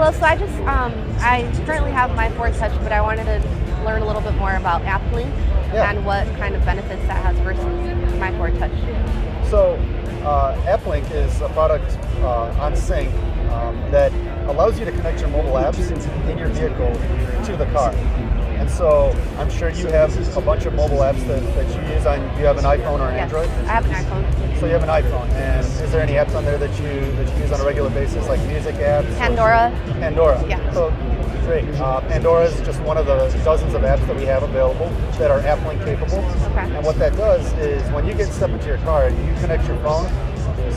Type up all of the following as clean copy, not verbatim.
Well, so I currently have my Ford Touch, but I wanted to learn a little bit more about AppLink and what kind of benefits that has versus my Ford Touch. So AppLink is a product on Sync that allows you to connect your mobile apps in your vehicle to the car. And so I'm sure you have a bunch of mobile apps that you use on. You have an iPhone or an Android? I have an iPhone. So you have an iPhone, and is there any apps on there that you use on a regular basis, like music apps? Pandora. Pandora. Yeah. So great. Pandora is just one of the dozens of apps that we have available that are AppLink capable. Okay. And what that does is when you step into your car, you connect your phone.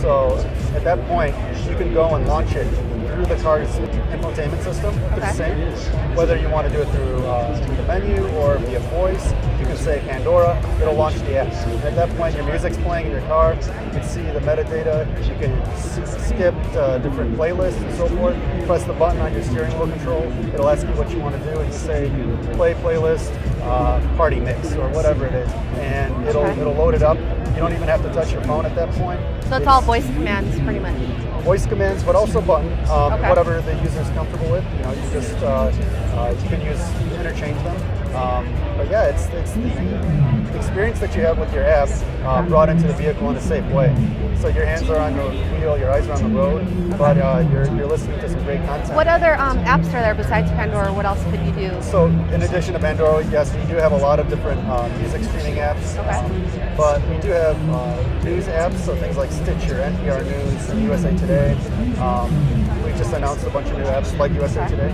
So at that point, you can go and launch it through the car's infotainment system, the same. Whether you want to do it through the menu or via voice, you can say Pandora, it'll launch the app. At that point, your music's playing in your car, you can see the metadata, you can skip different playlists and so forth. You press the button on your steering wheel control, it'll ask you what you want to do, and you say play playlist, party mix, or whatever it is, and it'll load it up. You don't even have to touch your phone at that point. So it's all voice commands, pretty much. Voice commands, but also button, whatever the user is comfortable with. You know, you just you can interchange them. But yeah, it's the experience that you have with your app brought into the vehicle in a safe way. So your hands are on the wheel, your eyes are on the road, but you're listening to some great content. What other apps are there besides Pandora? What else could you do? So in addition to Pandora, yes, we do have a lot of different music streaming apps. But we do have news apps, so things like Stitcher, NPR News, and USA Today. We just announced a bunch of new apps like USA Today.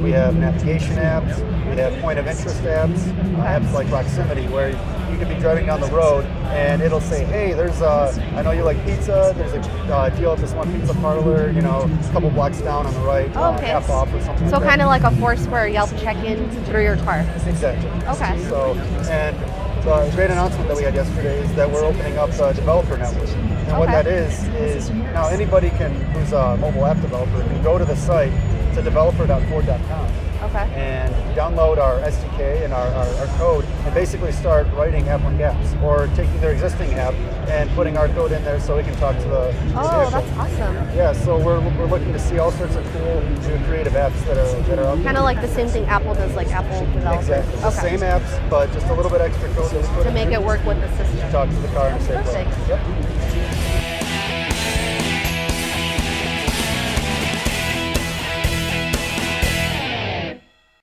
We have navigation apps. We have point of interest apps. Apps like Proximity, where you could be driving down the road and it'll say, hey, I know you like pizza. There's a deal at this one pizza parlor, a couple blocks down on the right, half off or something. So like that. kind of like a Foursquare Yelp check-in through your car. Exactly. Okay. So, and the great announcement that we had yesterday is that we're opening up a developer network. And what that is now anybody who's a mobile app developer can go to the site to developer.ford.com and download our SDK and our code and basically start writing AppLink apps or taking their existing app and putting our code in there so we can talk to the vehicle. That's awesome. Yeah, so we're looking to see all sorts of cool new creative apps that are out there. Kind of like the same thing Apple does, like Apple developers. Exactly. The same apps, but just a little bit extra code that we put to make it work with the system. Talk to the car and say, perfect. Yep.